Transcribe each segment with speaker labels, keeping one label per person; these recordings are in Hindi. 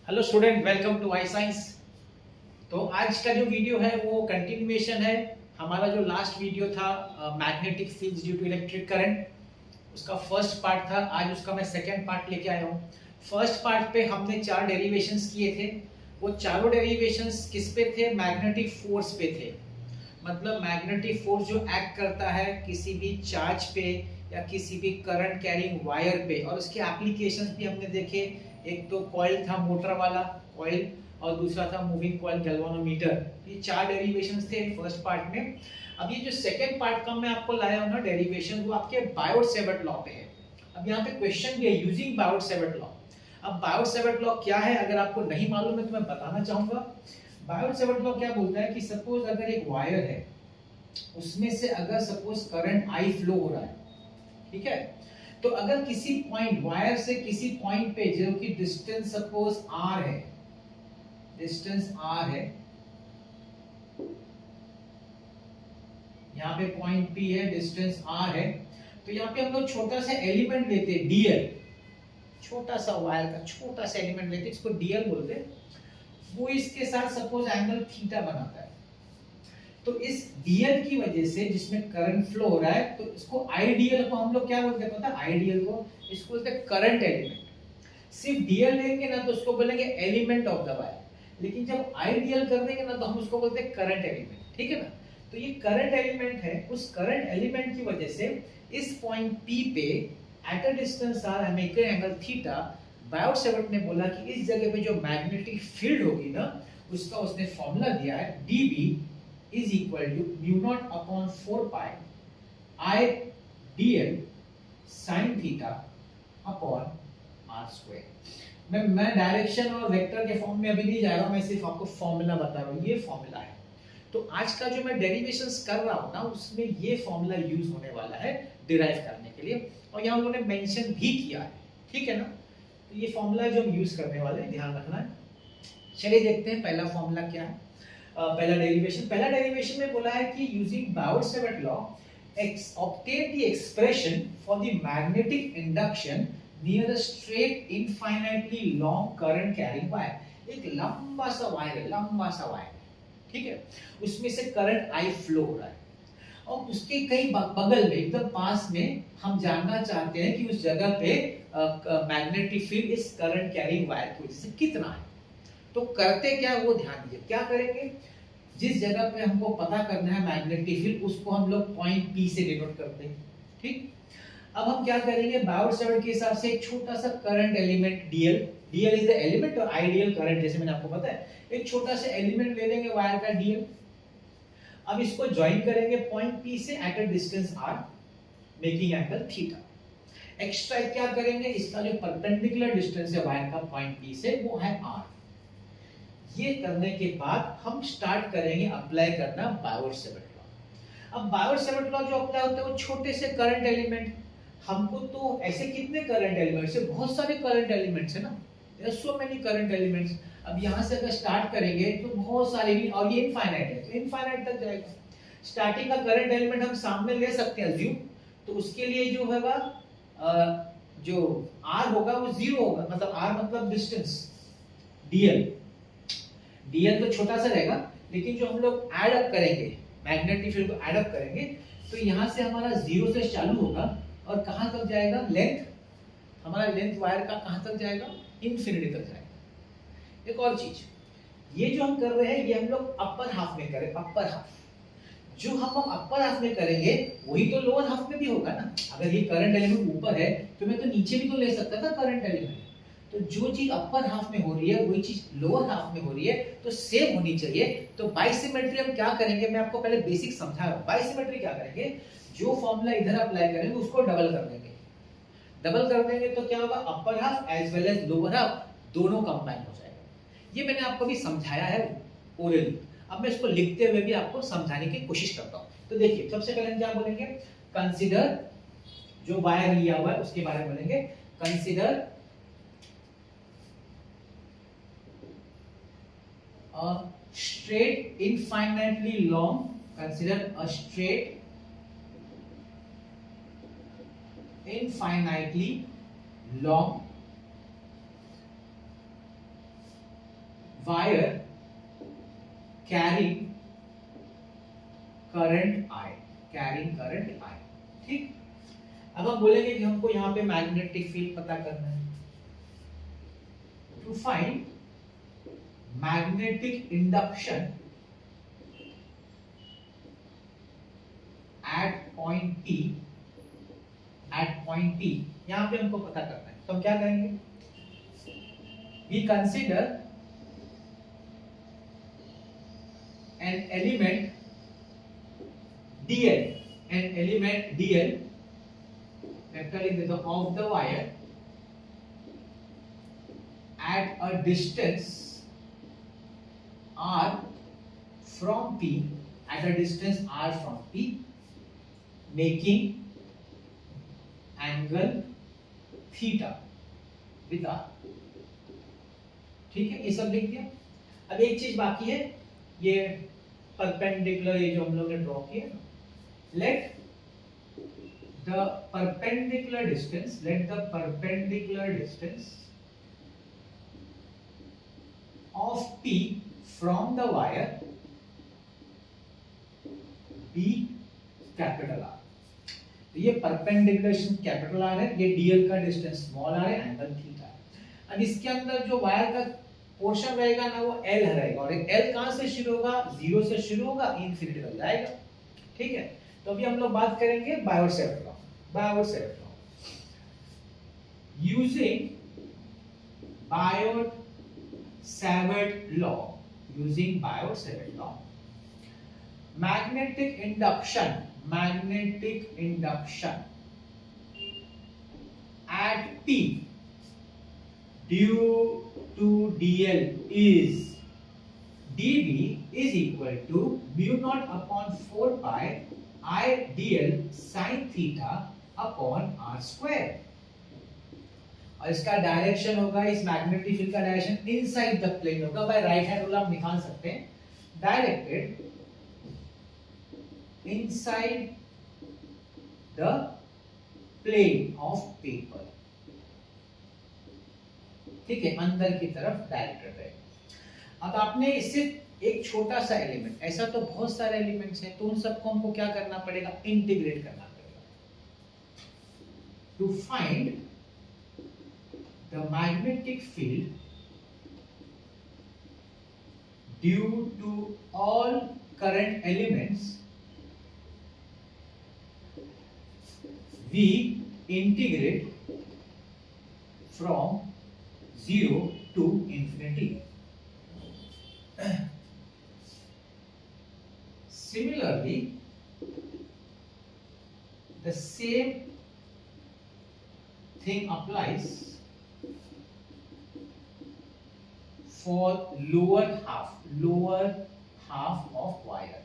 Speaker 1: Hello student, welcome to I science. तो आज का जो वीडियो है वो कंटिन्यूएशन है। हमारा जो लास्ट वीडियो था magnetic fields due to electric current, उसका फर्स्ट पार्ट था। आज उसका मैं सेकंड पार्ट लेके आया हूँ। फर्स्ट पार्ट पे हमने 4 डेरिवेशंस किए थे। वो चारों डेरिवेशंस किस पे थे? मैग्नेटिक फोर्स पे थे। मतलब मैग्नेटिक फोर्स जो एक्ट करता है किसी भी चार्ज पे या किसी भी करंट कैरिंग वायर पे, और उसके एप्लीकेशंस भी हमने देखे। एक तो कॉइल था, मोटर वाला कॉइल, और दूसरा था मूविंग कॉइल गैल्वानोमीटर। ये 4 डेरिवेशंस थे फर्स्ट पार्ट में। अब ये जो सेकंड पार्ट का मैं आपको लाया हूं ना डेरिवेशन, वो आपके बायोट-सेवर्ट लॉ पे है। अब यहाँ पे क्वेश्चन भी है यूजिंग बायोट-सेवर्ट लॉ। अब बायोट-सेवर्ट लॉ क्या है अगर आपको नहीं मालूम है तो मैं बताना चाहूंगा। बायोट-सेवर्ट लॉ क्या बोलता है कि सपोज अगर एक वायर है, उसमें से अगर सपोज करंट आई फ्लो हो रहा है, ठीक है, तो अगर किसी पॉइंट वायर से किसी पॉइंट पे जो कि डिस्टेंस सपोज r है, डिस्टेंस r है, यहाँ पे पॉइंट P है, डिस्टेंस r है, तो यहाँ पे हम लोग छोटा सा एलिमेंट लेते हैं dl, छोटा सा वायर का छोटा सा एलिमेंट लेते हैं, इसको dl बोलते हैं। वो इसके साथ सपोज एंगल थीटा बनाता है। तो इस dl की वजह से जिसमें करंट फ्लो हो रहा है, तो इसको आइडियल को हम लोग क्या बोलते हैं पता है? आइडियल को इसको बोलते हैं करंट एलिमेंट। सिर्फ dl लेंगे ना तो उसको बोलेंगे एलिमेंट ऑफ द वायर, लेकिन जब आइडियल कर देंगे ना तो हम उसको बोलते हैं करंट एलिमेंट, ठीक है ना। तो ये करंट एलिमेंट है। उस करंट एलिमेंट की वजह से इस पॉइंट P पे एट अ डिस्टेंस r हमें एक एंगल थीटा, बायोट-सेवर्ट ने बोला कि इस जगह पे जो मैग्नेटिक फील्ड होगी ना, उसका उसने फॉर्मूला दिया है dB is equal to mu naught upon 4 pi I dl sin theta upon r square। मैं डायरेक्शन और वेक्टर के फॉर्म में अभी नहीं जा रहा हूं, मैं सिर्फ आपको फॉर्मूला बता रहा हूं। ये फॉर्मूला है। तो आज का जो मैं डेरिवेशंस कर रहा हूं ना, उसमें ये फॉर्मूला यूज होने वाला है डिराइव करने के लिए, और यहां उन्होंने मेंशन भी किया है, ठीक है ना। तो ये फॉर्मूला जो हम यूज करने वाले हैं, ध्यान रखना है। चलिए देखते हैं पहला फॉर्मूला क्या है। पहला डेरिवेशन में बोला है कि using Biot-Savart law obtain the expression for the magnetic induction near a straight infinitely long current carrying wire। एक लंबा सा वायर है, लंबा सा वायर, ठीक है, उसमें से करंट आई फ्लो हो रहा है, और उसके कई बगल में एकदम पास में हम जानना चाहते हैं कि उस जगह पे मैग्नेटिक फील्ड इस करंट कैरिंग वायर की वजह से कितना है। तो करते क्या, वो ध्यान दीजिए। क्या करेंगे, जिस जगह पे हमको पता करना है मैग्नेटिक फील्ड, उसको हम लोग पॉइंट P से डिनोट करते हैं, ठीक। अब हम क्या करेंगे, बायोट-सेवर्ट के हिसाब से एक छोटा सा current element dl is the element, और आइडियल करंट जैसे मैंने आपको बताया, एक छोटा सा एलिमेंट ले लेंगे वायर का dl। अब इसको ज्वाइन करेंगे पॉइंट P से at a distance r, making angle theta. Extra क्या करेंगे, इसका जो परपेंडिकुलर डिस्टेंस है वायर का पॉइंट P से, वो है r। ये करने के बाद हम स्टार्ट करेंगे अप्लाई करना बायोट-सेवर्ट लॉ। अब बायोट-सेवर्ट लॉ जो अप्लाई होता है वो छोटे से करंट एलिमेंट, हमको तो ऐसे कितने करंट एलिमेंट्स है, बहुत सारे करंट एलिमेंट्स है ना, there are so many current elements. अब यहां से अगर स्टार्ट करेंगे तो बहुत सारे, और ये इनफाइनाइट है तो इनफाइनाइट तक जाएगा। स्टार्टिंग का करंट एलिमेंट हम सामने ले सकते हैं अज्यूम, तो उसके लिए जो होगा जो r होगा वो 0 होगा, मतलब r मतलब डिस्टेंस, dl तो छोटा सा रहेगा, लेकिन जो हम लोग ऐड अप करेंगे, मैग्नेटिक फील्ड को ऐड अप करेंगे, तो यहां से हमारा 0 से चालू होगा और कहां तक जाएगा, लेंथ, हमारा लेंथ वायर का कहां तक जाएगा, इंफिनिटी तक जाएगा। एक और चीज, ये जो हम कर रहे हैं ये हम लोग अपर हाफ में करें, अपर हाफ। जो हम अपर हाफ में करेंगे वही तो लोअर हाफ में भी होगा ना। अगर ये करंट एलिमेंट ऊपर है तो मैं तो नीचे भी तो ले सकता था करंट एलिमेंट। तो जो चीज अपर हाफ में हो रही है वही चीज लोअर हाफ में हो रही है, तो सेम होनी चाहिए। तो बाइसिमेट्री हम क्या करेंगे, मैं आपको पहले बेसिक समझा रहा हूं। बाइसिमेट्री क्या करेंगे, जो फॉर्मूला इधर अप्लाई करेंगे उसको डबल कर देंगे। डबल कर देंगे तो क्या होगा, upper half as well as lower half दोनों कंबाइन हो जाएगा। ये मैंने आपको भी समझाया है ओरली। अब मैं इसको लिखते हुए भी आपको समझाने की कोशिश करता हूं। तो देखिए, सबसे पहले हम क्या बोलेंगे, कंसीडर, जो वायर लिया हुआ है उसके बारे में बोलेंगे। Consider a straight infinitely long, consider a straight infinitely long wire carrying current I, ठीक। अब हम बोलेंगे कि हमको यहां पे मैग्नेटिक फील्ड पता करना है। To find magnetic induction at point T, यहां पे हमको पता करना है। तो हम क्या करेंगे, we consider an element dl, vector लिख देता हूं, of the wire at a distance r from P, making angle theta with r, ठीक है। ये सब लिख दिया। अब एक चीज बाकी है, ये परपेंडिकुलर, ये जो हम लोग ने ड्रॉ किया, let the perpendicular distance of P from the wire be capital R। तो ये परपेंडिकुलर डिस्टेंस कैपिटल R है, ये डीएल का डिस्टेंस स्मॉल r है, एंगल थीटा है। अब इसके अंदर जो वायर का पोर्शन रहेगा ना, वो L रहेगा, और L कहां से शुरू होगा, 0 से शुरू होगा, इनफिनिटी तक जाएगा, ठीक है। तो अभी हम लोग बात करेंगे Biot-Savart law. Using Biot-Savart law, magnetic induction at P due to dl is dB is equal to mu naught upon 4 pi I dl sin theta upon r square। और इसका डायरेक्शन होगा, इस मैग्नेटिक फील्ड का डायरेक्शन इनसाइड द प्लेन होगा। बाय राइट हैंड रूल आप निकाल सकते हैं, directed inside the plane of paper, ठीक है, अंदर की तरफ डायरेक्टेड रहेगा। अब आपने सिर्फ एक छोटा सा एलिमेंट, ऐसा तो बहुत सारे एलिमेंट्स हैं, तो उन सबको हमको क्या करना पड़ेगा, इंटीग्रेट करना पड़ेगा। To find the magnetic field due to all current elements, we integrate from 0 to infinity। Similarly, the same thing applies for lower half of wire।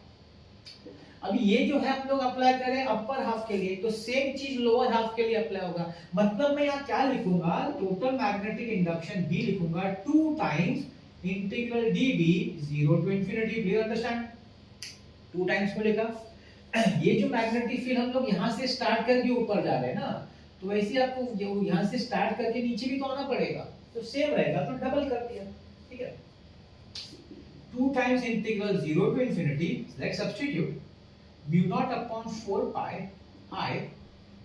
Speaker 1: अभी ये जो है हम लोग अप्लाई करें अपर हाफ के लिए, तो सेम चीज लोअर हाफ के लिए अप्लाई होगा। मतलब मैं यहाँ क्या लिखूंगा, टोटल मैग्नेटिक इंडक्शन B लिखूंगा 2 times integral dB 0 to infinity। Clear, understand? 2 times में लिखा। ये जो मैग्नेटिक फील्ड हम लोग यहाँ से स्टार्ट करके ऊपर जा रहे हैं ना, तो वैसे आपको यहाँ से स्टार्ट करके नीचे भी तो आना पड़ेगा, तो सेम रहेगा, तो डबल कर दिया, ठीक है। 2 times integral 0 to infinity, let's substitute mu naught upon 4 pi I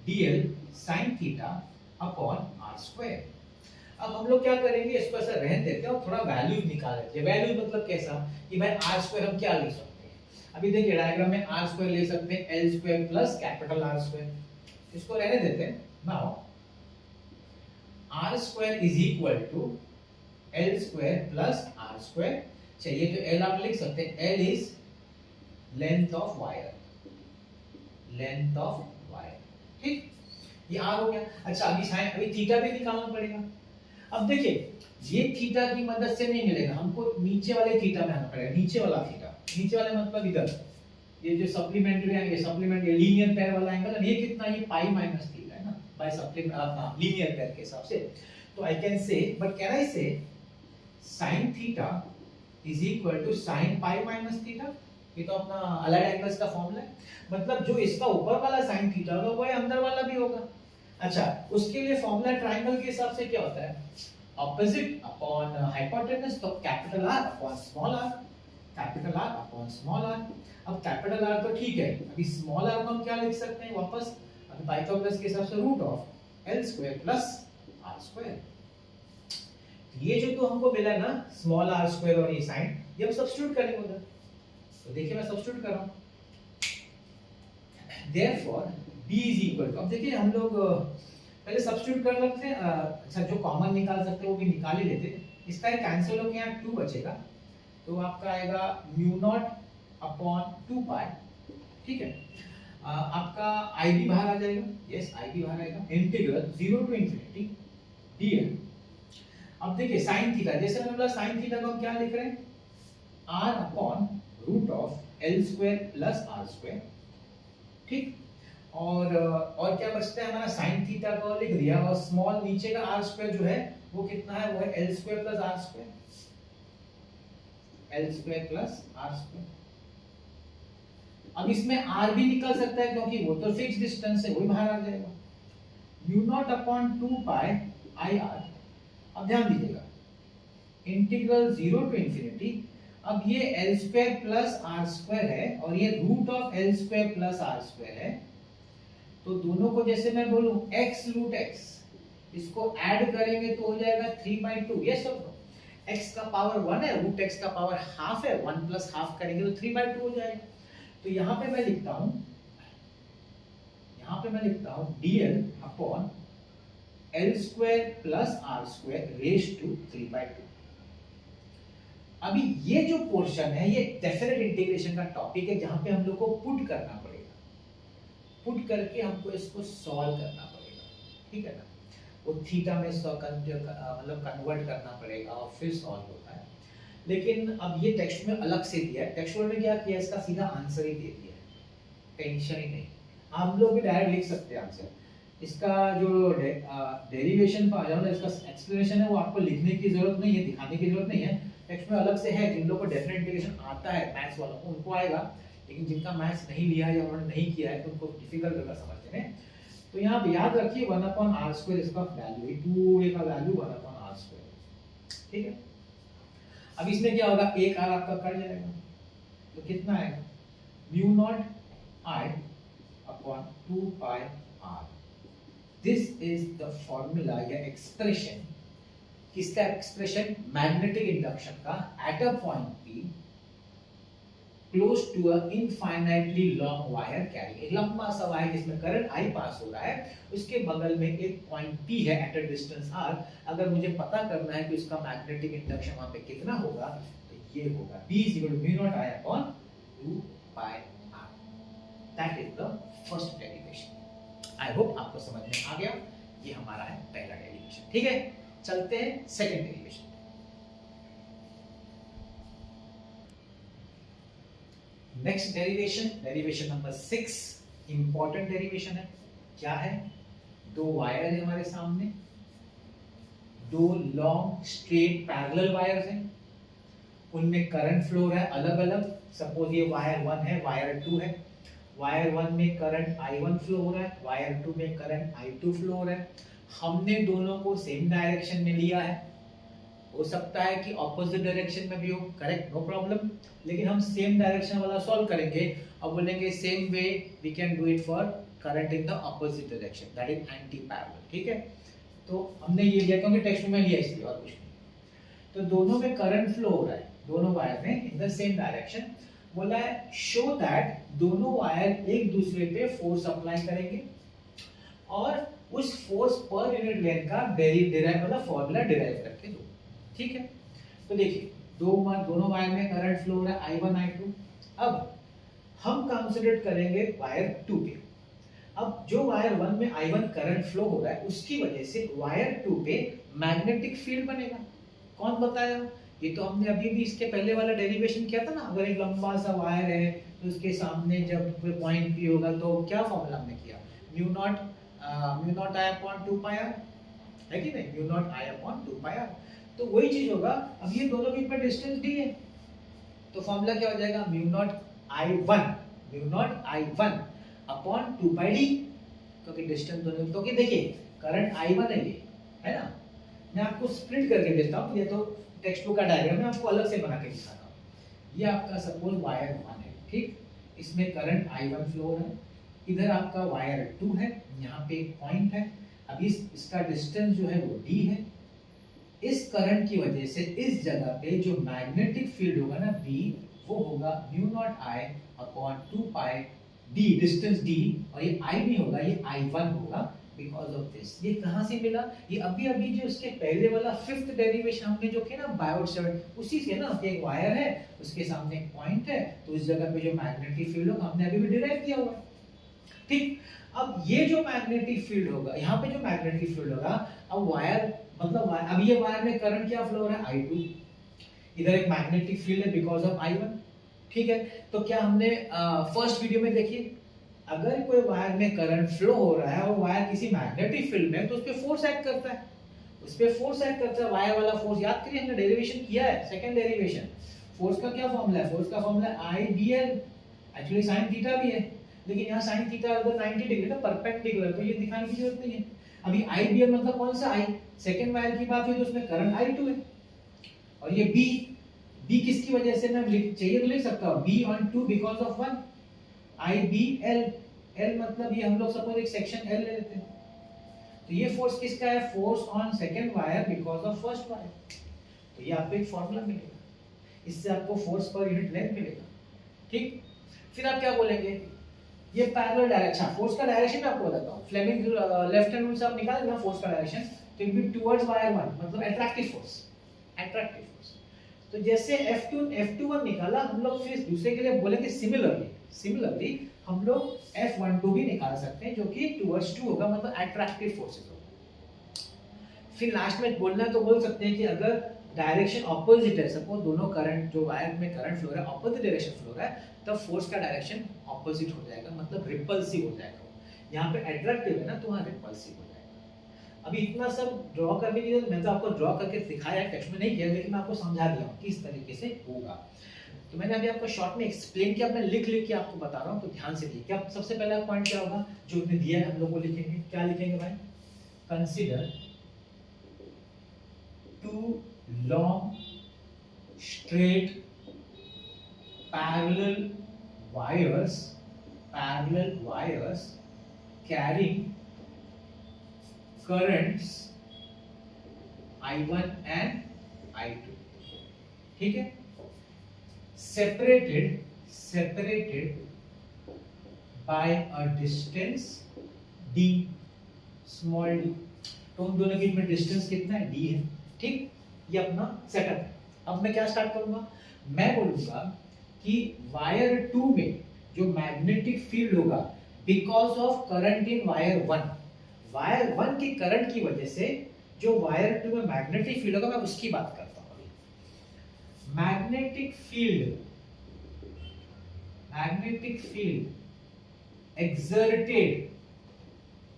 Speaker 1: dl sin theta upon r square। अब हम लोग क्या करेंगे, इसको ऐसा रहने देते हैं और थोड़ा वैल्यू निकाल लेते हैं। वैल्यू मतलब कैसा कि भाई r स्क्वायर हम क्या ले सकते हैं, अभी देखिए डायग्राम में r स्क्वायर ले सकते हैं l square plus capital R square, इसको रहने देते हैं। Now r square is equal to l square plus r square. चलिए तो l आप लिख सकते हैं, l is length of wire, ठीक, ये r हो गया। अच्छा अभी थीटा भी निकालना पड़ेगा। अब देखिए ये थीटा की मदद से नहीं मिलेगा, हमको नीचे वाले थीटा में आना पड़ेगा। नीचे वाले मतलब इधर ये जो सप्लीमेंट्री है, ये सप्लीमेंट्री लीनियर पेयर वाला एंगल है, ये कितना, ये पाई माइनस थीटा है ना, बाय सप्लीमेंट अपना लीनियर पेयर के हिसाब से। तो I can say, but can I say sin theta is equal to sin pi minus theta. ये तो अपना अलाइड एंगल्स का फॉर्मूला है, मतलब जो इसका ऊपर वाला sin थीटा होगा वो अंदर वाला भी होगा। अच्छा उसके लिए फॉर्मूला ट्रायंगल के हिसाब से क्या होता है, ऑपोजिट अपॉन हाइपोटेनस, तो capital R upon small R, capital R upon small R. अब कैपिटल आर तो ठीक है, अभी स्मॉल आर को हम क्या लिख सकते हैं वापस, अभी पाइथागोरस के हिसाब से root of L square plus R square. ये जो तो हमको मिला ना स्मॉल आर स्क्वायर और ये साइन, ये हम सब्स्टिट्यूट करेंगे उधर, तो देखिए मैं सब्स्टिट्यूट कर रहा हूं। Therefore b is equal to, अब देखिए हम लोग पहले सब्स्टिट्यूट कर लेते हैं, अच्छा जो कॉमन निकाल सकते हैं वो भी निकाल ही लेते हैं। इसका एक कैंसिल होकर यहाँ 2 बचेगा, तो आपका आएगा म्यू नॉट अपॉन 2 पाई, ठीक है। आपका i भी बाहर आ जाएगा, यस i भी बाहर आएगा, इंटीग्रल 0 टू इंफिनिटी dl। अब देखिए sin थीटा, जैसे मैंने बोला sin थीटा को हम क्या लिख रहे हैं, r upon root of l square plus r square, ठीक। और क्या बचता है हमारा, sin थीटा को लिख दिया, और स्मॉल नीचे का r स्क्वायर जो है वो कितना है, वो है l square plus r square, l square plus r square. अब इसमें r भी निकल सकता है क्योंकि वो तो फिक्स डिस्टेंस है, वो भी बाहर आ जाएगा, mu naught upon 2 pi I R. अब ध्यान दीजिएगा, इंटीग्रल 0 टू इंफिनिटी, अब ये l square plus r square है और ये root of l square plus r square है, तो दोनों को जैसे मैं बोलूं x रूट x, इसको ऐड करेंगे तो हो जाएगा 3/2, ये सब x का पावर 1 है, रूट x का पावर हाफ है, 1 प्लस हाफ करेंगे तो 3/2 हो जाएगा। तो यहाँ पे मैं लिखता हूँ dl upon l square plus r square raise to 3/2। अभी ये जो पोर्शन है ये डेफिनेट इंटीग्रेशन का टॉपिक है, जहां पे हम लोग को पुट करना पड़ेगा, पुट करके हमको इसको सॉल्व करना पड़ेगा, ठीक है ना। वो थीटा में मतलब कन्वर्ट करना पड़ेगा और फिर सॉल्व होता है। लेकिन अब ये टेक्स्ट में अलग से दिया है, टेक्सचुअल में क्या किया, इसका सीधा आंसर ही दे दिया है, टेंशन ही नहीं। हम लोग भी डायरेक्ट लिख सकते हैं आंसर, इसका जो डेरिवेशन पर आ जाओ ना, इसका एक्सप्लेनेशन है वो आपको लिखने की जरूरत नहीं है, दिखाने की जरूरत नहीं है, टेक्स्ट में अलग से है। जिन लोगों को डेफिनेट इंटीग्रेशन आता है मैथ्स वालों को उनको आएगा, लेकिन जिनका मैथ्स नहीं लिया है या उन्होंने नहीं किया है तो उनको डिफिकल्ट होगा समझने में। तो यहाँ पे याद रखिए 1/r² इसका वैल्यू है, 2a का वैल्यू 1/r², ठीक है। अब इसमें क्या होगा, एक r आपका कट जाएगा, तो कितना आएगा, mu naught i upon 2 pi r। This is the formula या एक्सप्रेशन, किसका एक्सप्रेशन, मैग्नेटिक इंडक्शन का at a point p close to a infinitely long wire carrying, एक लंबा सा वायर जिसमें करंट I पास हो रहा है, उसके बगल में एक पॉइंट P है एट अ डिस्टेंस r। अगर मुझे पता करना है कि उसका मैग्नेटिक इंडक्शन वहां पे कितना होगा, तो ये होगा P = mu naught I upon 2 pi r। That is the first derivation. I hope आपको समझ में आ गया, ये हमारा है पहला डेरिवेशन, ठीक है। चलते हैं second derivation. Next derivation, derivation number 6, important derivation है। क्या है, दो वायर है हमारे सामने, दो लॉन्ग स्ट्रेट पैरेलल वायर्स हैं, उनमें करंट फ्लो है अलग अलग। सपोज ये वायर 1 है, वायर 2 है, वायर 1 में करंट I1 फ्लो हो रहा है, वायर 2 में करंट I2 फ्लो हो रहा है। हमने दोनों को सेम डायरेक्शन में लिया है, हो सकता है कि ऑपोजिट डायरेक्शन में भी हो, करेक्ट, नो प्रॉब्लम, लेकिन हम सेम डायरेक्शन वाला सॉल्व करेंगे और बोलेंगे same way we can do it for current in the opposite direction, that is anti parallel, ठीक है। तो हमने ये लिया क्योंकि टेक्स्ट में लिया इसलिए, और कुछ नहीं। तो दोनों में करंट फ्लो हो रहा है, दोनों वायर में इन द सेम डायरेक्शन। बोला है शो दैट दोनों वायर एक दूसरे पे फोर्स अप्लाई करेंगे और उस फोर्स पर यूनिट लेंथ का डिराइव वाला फॉर्मूला डिराइव करके दो, ठीक है। तो देखिए दोनों वायर में करंट फ्लो हो रहा है I1 I2। अब हम कंसीडर करेंगे वायर 2 पे। अब जो वायर 1 में I1 करंट फ्लो हो रहा है उसकी वजह से वायर 2 पे मैग्नेटिक फील्ड बनेगा। कौन बताया, ये तो हमने अभी भी इसके पहले वाला डेरिवेशन किया था ना। अगर एक लंबा सा वायर है तो उसके सामने जब पॉइंट P होगा तो क्या फॉर्मूला हमने किया, mu naught I upon 2 pi r, है कि नहीं, mu naught I upon 2 pi r। तो वही चीज होगा, अब ये दोनों के बीच में डिस्टेंस d है, तो फॉर्मूला क्या हो जाएगा, mu naught I1 upon 2 pi d, क्योंकि डिस्टेंस दोनों, क्योंकि देखिए करंट I1 है ये, है ना, मैं आपको स्प्लिट करके देता हूँ, ये तो टेक्स्ट बुक का डायग्राम है, आपको अलग से बना के दिखाता हूँ। ये आपका सपोज वायर 1 है, ठीक, इसमें करंट I1 फ्लो हो रहा है, इधर आपका वायर 2 है, यहाँ पे एक पॉइंट है, अभी इसका डिस्टेंस जो है वो d है। इस करंट की वजह से इस जगह पे जो मैग्नेटिक फील्ड होगा ना B, वो होगा mu naught I upon 2 pi d, distance d, और ये I नहीं होगा, ये I1 होगा बिकॉज ऑफ दिस। ये कहाँ से मिला? ये अभी अभी जो इसके पहले वाला फिफ्थ डेरिवेशन हमने जो किया ना बायोट सेवन, उसी से ना, कि एक वायर है, उसके सामने एक पॉइंट है, तो इस जगह पे जो मैग्नेटिक फील्ड होगा हमने अभी भी डिराइव किया हुआ है, ठीक। अब ये जो मैग्नेटिक फील्ड होगा, यहाँ पे जो मैग्नेटिक फील्ड होगा, अब वायर मतलब अब ये वायर में करंट क्या फ्लो हो रहा है? I2, इधर एक मैग्नेटिक फील्ड है बिकॉज ऑफ I1, ठीक है। तो क्या हमने फर्स्ट वीडियो में देखिए, अगर कोई वायर में करंट फ्लो हो रहा है और वायर किसी मैग्नेटिक फील्ड में, तो उस पे फोर्स एक्ट करता है, उस पे फोर्स एक्ट करता है, वायर वाला फोर्स। याद करिए हमने डेरिवेशन किया है, सेकंड डेरिवेशन। फोर्स का क्या फॉर्मूला है? फोर्स का फॉर्मूला है IDL, एक्चुअली sin थीटा भी है, लेकिन यहाँ sin थीटा अगर 90 डिग्री ना परपेंडिकुलर, तो ये दिखाने की जरूरत नहीं है। अभी IDL मतलब कौन सा I? सेकंड वायर की बात हुई तो उसमें करंट I2 है, और ये B किसकी वजह से? मैं चाहिए तो लिख सकता हूँ B on 2 because of 1, IBL, L मतलब ये हम लोग सपोज एक सेक्शन L ले लेते हैं, तो ये फोर्स किसका है? Force on second wire because of first wire. तो ये आपको एक फॉर्मूला मिलेगा, इससे आपको फोर्स पर यूनिट लेंथ मिलेगा, ठीक। फिर आप क्या बोलेंगे? ये पैरेलल डायरेक्शन, फोर्स का डायरेक्शन मैं आपको बताता हूँ। फ्लेमिंग लेफ्ट हैंड रूल से आप निकाल देना फोर्स का डायरेक्शन, तो इट बी टुवर्ड्स वायर 1, मतलब अट्रैक्टिव फोर्स, अट्रैक्टिव फोर्स। तो जैसे F21 निकाला हम लोग, फिर दूसरे के लिए बोलेंगे सिमिलरली हम लोग F12 भी निकाल सकते हैं, जो कि टुवर्ड्स 2 होगा, मतलब अट्रैक्टिव फोर्सेस होगा। फिर लास्ट में बोलना है तो बोल सकते हैं कि अगर डायरेक्शन ऑपोजिट है, सपोज दोनों करंट, जो वायर में करंट फ्लो हो रहा है ऑपोजिट डायरेक्शन फ्लो हो रहा है, तब फोर्स का डायरेक्शन ऑपोजिट हो जाएगा, मतलब रिपल्सिव हो जाएगा। यहाँ पे अट्रैक्टिव है ना, तो वहाँ रिपल्सिव हो जाएगा। अभी इतना सब ड्रॉ करने की जरूरत, मैं तो आपको ड्रॉ करके दिखाया, टेक्स्ट में नहीं किया, लेकिन मैं आपको समझा दिया हूँ किस तरीके से होगा। तो मैंने अभी आपको शॉर्ट में एक्सप्लेन किया, मैं लिख के आपको बता रहा हूँ, तो ध्यान से देखिए। अब सबसे पहला पॉइंट क्या होगा जो उसने दिया है, हम लोग को लिखेंगे, क्या लिखेंगे भाई? Consider 2 long straight parallel wires carrying currents I1 and I2, ठीक है, separated by a distance d, small d। तो उन दोनों के बीच में डिस्टेंस कितना है? d है, ठीक। ये अपना सेटअप है। अब मैं क्या स्टार्ट करूंगा? मैं बोलूंगा कि वायर 2 में जो मैग्नेटिक फील्ड होगा because of current in wire 1, wire 1 की करंट की वजह से जो वायर 2 में मैग्नेटिक फील्ड होगा, मैं उसकी बात करता हूं अभी। Magnetic field exerted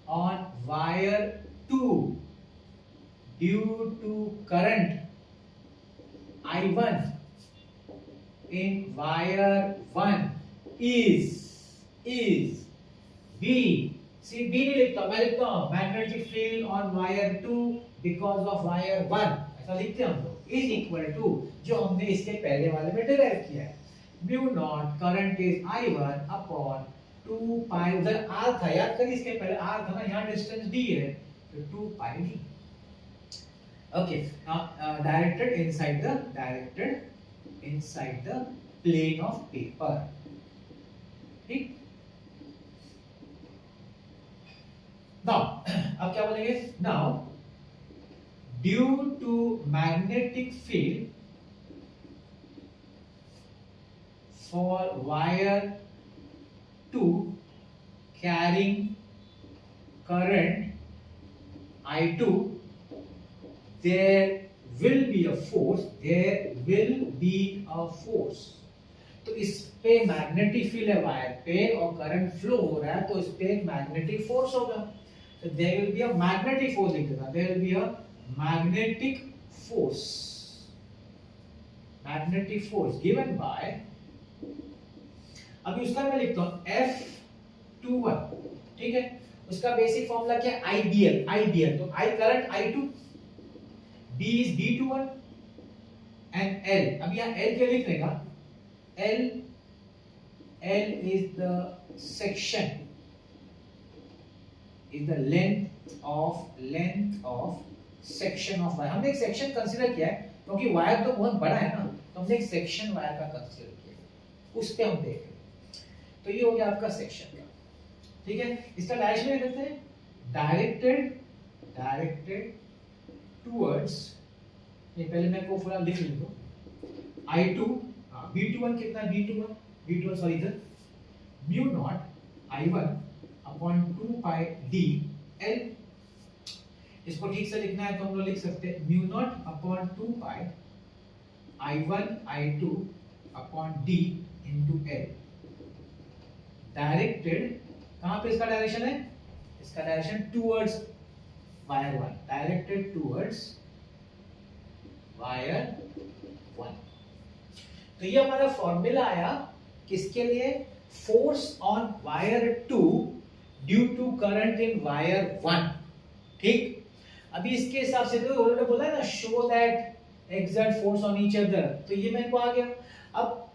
Speaker 1: on wire 2 due to current I1 in wire 1 is B। See, B नहीं लिखता, मैं लिखता हूँ magnetic field on wire 2 because of wire 1, ऐसा लिखते हैं हम लोग, इज इक्वल टू जो हमने इसके पहले वाले में डिराइव किया है, mu not current is I1 upon 2 पाई, उधर R था, याद करिए इसके पहले R था ना, यहाँ डिस्टेंस D है, तो 2 pi D। Okay, now directed inside the plane of paper, ठीक। नाउ अब क्या बोलेंगे? Now due to magnetic field for wire 2 carrying current I2, there will be a force। तो इस पे मैग्नेटिक फील्ड है वायर पे और करंट फ्लो हो रहा है, तो इस पे एक मैग्नेटिक फोर्स होगा, तो there will be a magnetic force, लिख देना, there will be a magnetic force given by, अभी उसका मैं लिखता हूं F21, ठीक है। उसका बेसिक फॉर्मूला क्या है? IBL। तो I current I2, B is B21 and L, अब यहाँ L क्या लिख लेगा, L is the section, is the length of section of wire. हमने एक सेक्शन कंसीडर किया है क्योंकि वायर तो बहुत बड़ा है ना, तो हमने एक सेक्शन वायर का कंसीडर किया, उस पे हम देख रहे हैं। तो ये हो गया आपका सेक्शन का, ठीक है। इसका डायरेक्शन क्या कहते हैं, डायरेक्टेड टुवर्ड्स, ये पहले मैं को पूरा लिख लूँ, I2 B21 कितना, B21 सॉरी इधर mu not I1 upon 2 pi d L, इसको ठीक से लिखना है तो हम लोग लिख सकते हैं mu naught upon 2 pi I1 I2 अपॉन d इनटू L। डायरेक्टेड कहां पे इसका डायरेक्शन है, इसका direction towards wire 1, directed towards wire 1। तो ये हमारा फॉर्मूला आया किसके लिए, force on wire 2 due to current in wire 1, ठीक। अभी इसके हिसाब से तो उन्होंने बोला है ना, show that exert force on each other, तो ये मेरे को आ गया। अब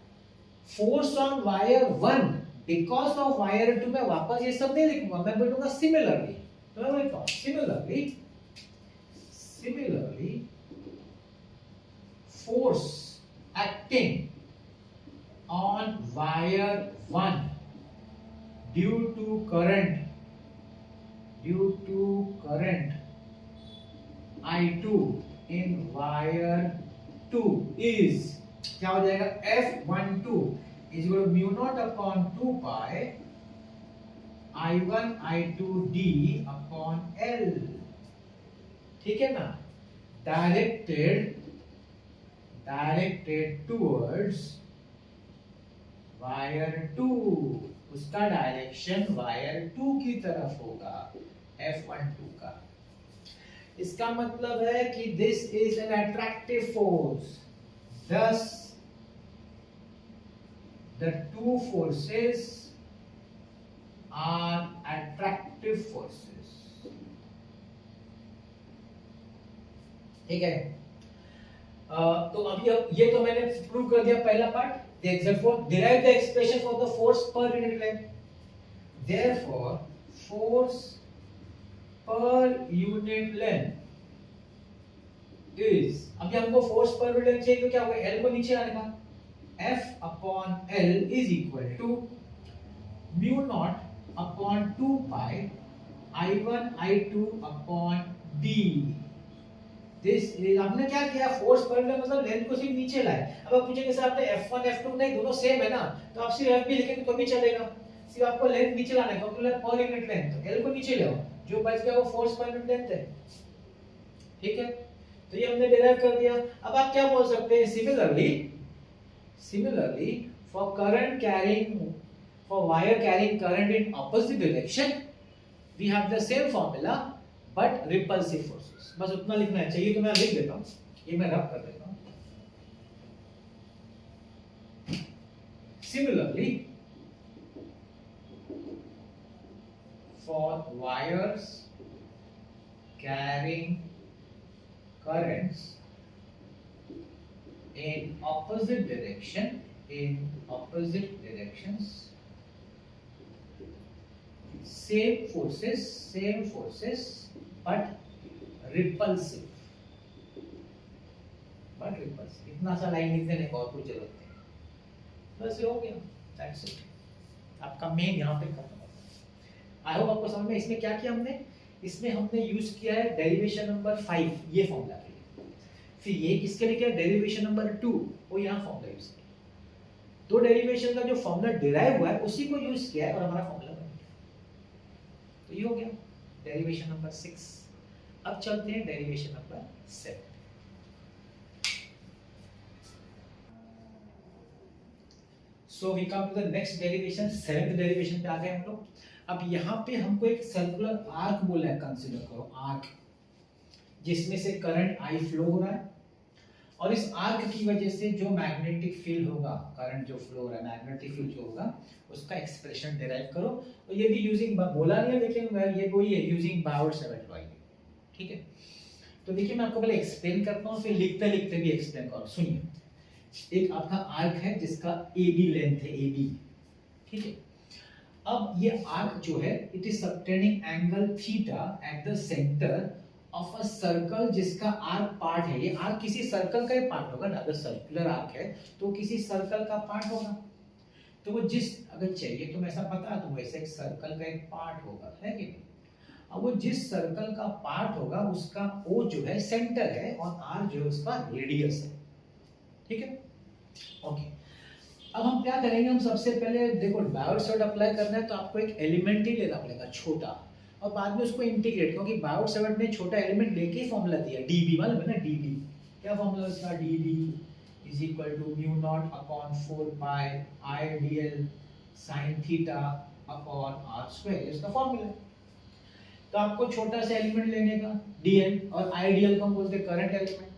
Speaker 1: force on wire 1 because of wire 2, मैं वापस ये सब नहीं लिखूंगा, मैं बोलूंगा सिमिलरली, तो मैं लिखता हूं similarly force acting on wire 1 due to current I2 in wire 2 is क्या हो जाएगा, F12 is equal to mu naught upon 2 pi I1 I2 d upon L, ठीक है ना। डायरेक्टेड टुवर्ड्स वायर 2, उसका डायरेक्शन वायर 2 की तरफ होगा, F12 का। इसका मतलब है कि this is an attractive force, thus the two forces are attractive forces, ठीक है। तो अभी ये तो मैंने प्रूव कर दिया पहला part. Therefore, derive the expression for the force per unit length. Therefore, force per unit length is, अभी हमको force per unit length चाहिए तो क्या होगा, L को नीचे आने का, F upon L is equal to mu naught upon 2 pi I1 I2 upon D। This is, हमने क्या किया, फोर्स पर यूनिट मतलब लेंथ को सिर्फ नीचे लाए। अब आप पूछेंगे सर आपने F1 F2 नहीं, दोनों सेम है ना, तो आप सिर्फ F भी लिखेंगे तो भी चलेगा, सिर्फ आपको लेंथ नीचे लाना है, क्योंकि पर यूनिट लेंथ, तो L को नीचे ले आओ, जो बच गया वो फोर्स पर यूनिट लेंथ है, ठीक है। तो ये हमने डिराइव कर दिया। अब आप क्या बोल सकते हैं, similarly for wire carrying current in opposite direction we have the same formula but repulsive forces, बस उतना लिखना है, चाहिए तो मैं लिख देता हूं, ये मैं रब कर देता हूं। Similarly for wires carrying currents in opposite directions, same forces but repulsive, इतना सा लाइन लिख देने का और कुछ जरूरत नहीं, बस ये हो गया, दैट्स इट, आपका मेन यहाँ पे खत्म हो गया। आई होप आपको समझ में। इसमें क्या किया हमने, इसमें हमने यूज किया है डेरिवेशन नंबर 5 ये फॉर्मूला के लिए, फिर ये किसके लिए किया, डेरिवेशन नंबर 2 वो यहाँ फॉर्मूला यूज किया, दो डेरिवेशन का जो फॉर्मूला डिराइव हुआ है उसी को यूज किया है और हमारा फॉर्मूला बन गया। तो ये हो गया डेरिवेशन नंबर 6। अब चलते हैं derivation number 7। So we come to the next derivation, 7th derivation पे आ गए हम लोग। अब यहाँ पे हमको एक सर्कुलर आर्क बोला है, कंसीडर करो आर्क, जिसमें से करंट आई फ्लो हो रहा है, और इस आर्क की वजह से जो मैग्नेटिक फील्ड होगा, करंट जो फ्लो हो रहा है, मैग्नेटिक फील्ड जो होगा उसका एक्सप्रेशन डिराइव करो। और ये भी यूजिंग, बोला नहीं है लेकिन ये वही है, यूजिंग बायोट-सावर्त लॉ, ठीक है। तो देखिए मैं आपको पहले एक्सप्लेन करता हूँ, फिर लिखते लिखते भी एक्सप्लेन करो। सुनिए, एक आपका आर्क है जिसका AB लेंथ है, AB, ठीक है। अब ये आर्क जो है, it is subtending angle theta at the centre of a circle जिसका आर्क पार्ट है। ये आर्क किसी सर्कल का ही पार्ट होगा ना, अगर सर्कुलर आर्क है तो किसी सर्कल का पार्ट होगा। तो वो जिस, अगर चाहिए तो मैं ऐसा बता दूं, वैसे एक सर्कल का एक पार्ट होगा, है कि नहीं। अब वो जिस सर्कल का पार्ट होगा उसका O जो है सेंटर है और R जो है उसका रेडियस है, ठीक है, ओके। अब हम क्या करेंगे, हम सबसे पहले देखो बायोट सावर्ट अप्लाई करना है तो आपको एक एलिमेंट ही लेना पड़ेगा छोटा, और बाद में उसको इंटीग्रेट, क्योंकि बायोट सावर्ट ने छोटा एलिमेंट लेके ही फॉर्मूला दिया डीबी, मालूम है ना डीबी, क्या फॉर्मूला उसका, dB is equal to mu naught upon 4 pi I dl sin theta upon r square, इसका फॉर्मूला है। तो आपको छोटा सा एलिमेंट लेने का dl, और आइडियल को हम बोलते हैं करंट एलिमेंट।